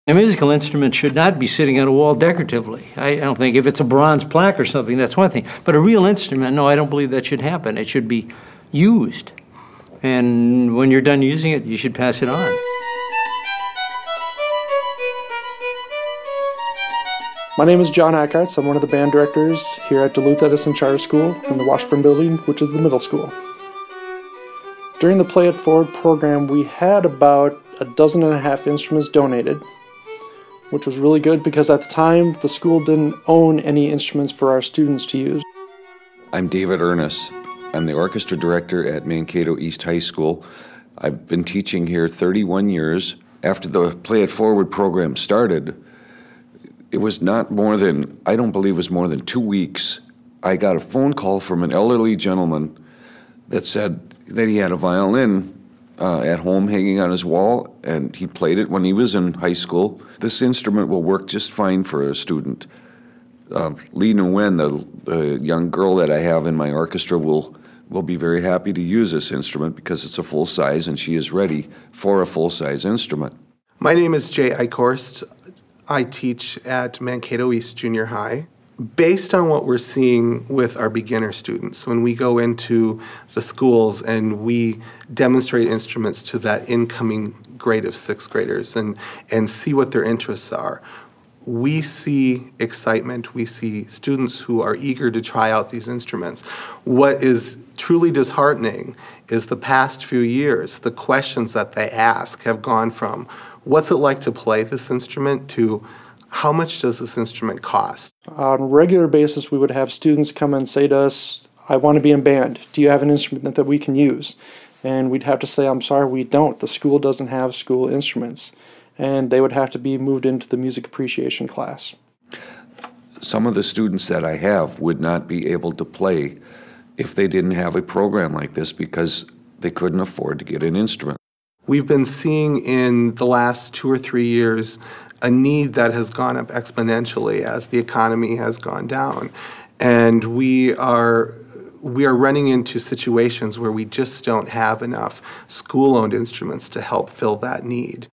A musical instrument should not be sitting on a wall decoratively. I don't think if it's a bronze plaque or something, that's one thing. But a real instrument, no, I don't believe that should happen. It should be used. And when you're done using it, you should pass it on. My name is John Eckarts. I'm one of the band directors here at Duluth Edison Charter School in the Washburn building, which is the middle school. During the Play It Forward program, we had about 12.5 instruments donated, which was really good because at the time the school didn't own any instruments for our students to use. I'm David Ernest. I'm the orchestra director at Mankato East High School. I've been teaching here 31 years. After the Play It Forward program started, it was not more than, I don't believe it was more than 2 weeks, I got a phone call from an elderly gentleman that said that he had a violin at home hanging on his wall, and he played it when he was in high school. This instrument will work just fine for a student. Lee Nguyen, the young girl that I have in my orchestra, will be very happy to use this instrument because it's a full size and she is ready for a full size instrument. My name is Jay Eichhorst. I teach at Mankato East Junior High. Based on what we're seeing with our beginner students, when we go into the schools and we demonstrate instruments to that incoming grade of 6th graders and see what their interests are, we see excitement. We see students who are eager to try out these instruments. What is truly disheartening is the past few years, the questions that they ask have gone from, what's it like to play this instrument, to how much does this instrument cost? On a regular basis, we would have students come and say to us, I want to be in band. Do you have an instrument that we can use? And we'd have to say, I'm sorry, we don't. The school doesn't have school instruments. And they would have to be moved into the music appreciation class. Some of the students that I have would not be able to play if they didn't have a program like this because they couldn't afford to get an instrument. We've been seeing in the last 2 or 3 years a need that has gone up exponentially as the economy has gone down. And we are running into situations where we just don't have enough school-owned instruments to help fill that need.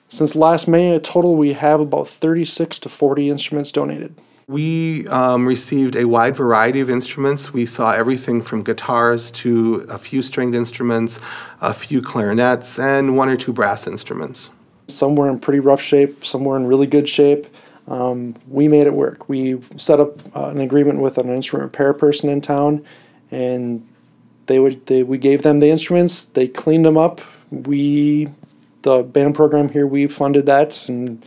Since last May, in total, we have about 36 to 40 instruments donated. We received a wide variety of instruments. We saw everything from guitars to a few stringed instruments, a few clarinets, and 1 or 2 brass instruments. Some were in pretty rough shape, some were in really good shape. We made it work. We set up an agreement with an instrument repair person in town, and we gave them the instruments, they cleaned them up. The band program here, we funded that, and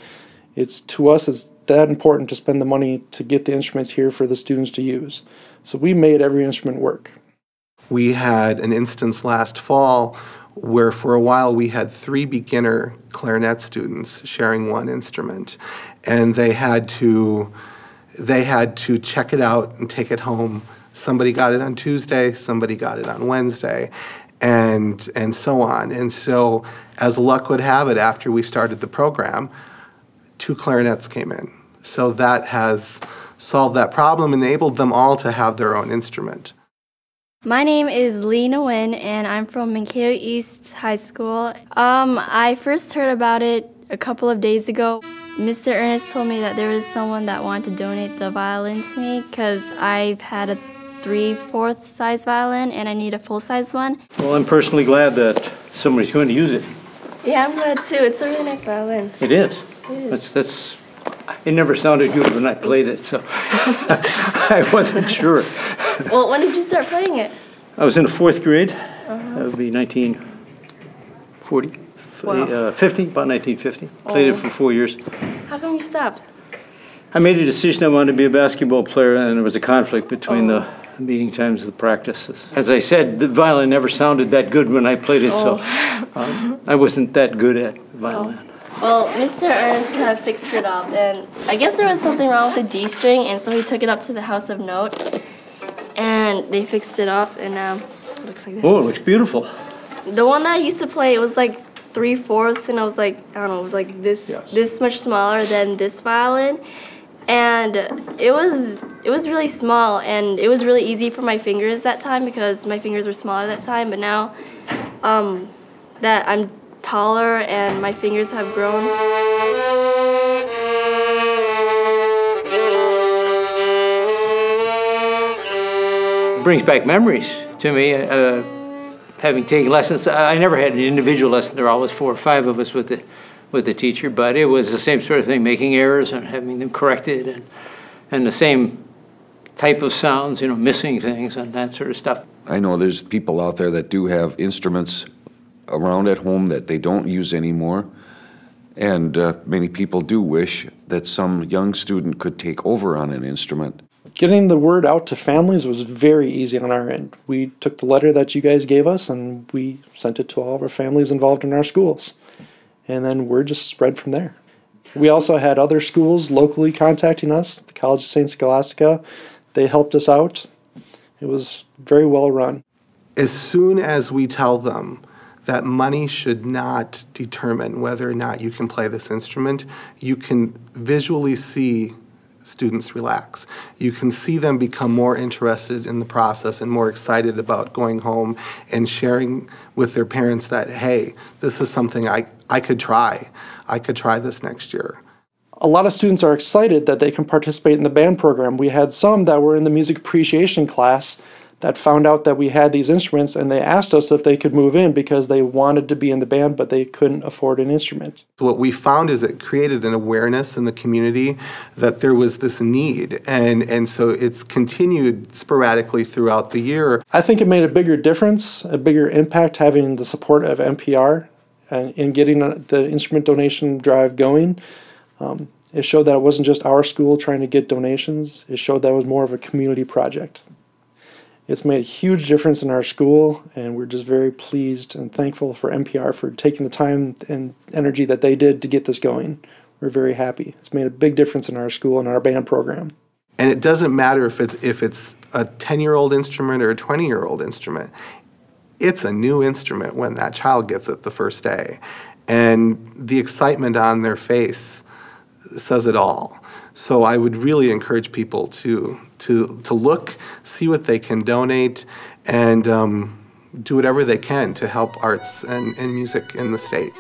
it's that important to spend the money to get the instruments here for the students to use. So we made every instrument work. We had an instance last fall where for a while we had 3 beginner clarinet students sharing 1 instrument, and they had to check it out and take it home. Somebody got it on Tuesday, somebody got it on Wednesday, and so on. And so, as luck would have it, after we started the program, 2 clarinets came in. So that has solved that problem, enabled them all to have their own instrument. My name is Lee Nguyen, and I'm from Mankato East High School. I first heard about it a couple of days ago. Mr. Ernest told me that there was someone that wanted to donate the violin to me because I've had a 3/4 size violin and I need a full-size one. Well, I'm personally glad that somebody's going to use it. Yeah, I'm glad too. It's a really nice violin. It is. It is. It never sounded good when I played it, so I wasn't sure. Well, when did you start playing it? I was in the 4th grade. That would be 1940, Wow. 50, about 1950. Played it for 4 years. How come you stopped? I made a decision I wanted to be a basketball player, and there was a conflict between the meeting times of the practices. As I said, the violin never sounded that good when I played it, so I wasn't that good at violin. Well, Mr. Ernest kind of fixed it up, and I guess there was something wrong with the D string, and so he took it up to the House of Note, and they fixed it up, and now it looks like this. Oh, it looks beautiful. The one that I used to play, it was like 3/4, and I was like, I don't know, it was like this much smaller than this violin, and it was really small, and it was really easy for my fingers that time because my fingers were smaller that time, but now that I'm taller and my fingers have grown. brings back memories to me. Having taken lessons, I never had an individual lesson. There were always 4 or 5 of us with the teacher, but it was the same sort of thing, making errors and having them corrected, and the same type of sounds, missing things and that sort of stuff. I know there's people out there that do have instruments around at home that they don't use anymore, and many people do wish that some young student could take over on an instrument. Getting the word out to families was very easy on our end. We took the letter that you guys gave us and we sent it to all of our families involved in our schools. And then word just spread from there. We also had other schools locally contacting us, the College of St. Scholastica. They helped us out. It was very well run. As soon as we tell them that money should not determine whether or not you can play this instrument, you can visually see students relax. You can see them become more interested in the process and more excited about going home and sharing with their parents that, hey, this is something I could try. I could try this next year. A lot of students are excited that they can participate in the band program. We had some that were in the music appreciation class that found out that we had these instruments, and they asked us if they could move in because they wanted to be in the band, but they couldn't afford an instrument. What we found is it created an awareness in the community that there was this need, and so it's continued sporadically throughout the year. I think it made a bigger difference, a bigger impact having the support of MPR and in getting the instrument donation drive going. It showed that it wasn't just our school trying to get donations. It showed that it was more of a community project. It's made a huge difference in our school, and we're just very pleased and thankful for MPR for taking the time and energy that they did to get this going. We're very happy. It's made a big difference in our school and our band program. And it doesn't matter if it's a 10-year-old instrument or a 20-year-old instrument. It's a new instrument when that child gets it the first day. And the excitement on their face says it all. So I would really encourage people to look, see what they can donate, and do whatever they can to help arts and music in the state.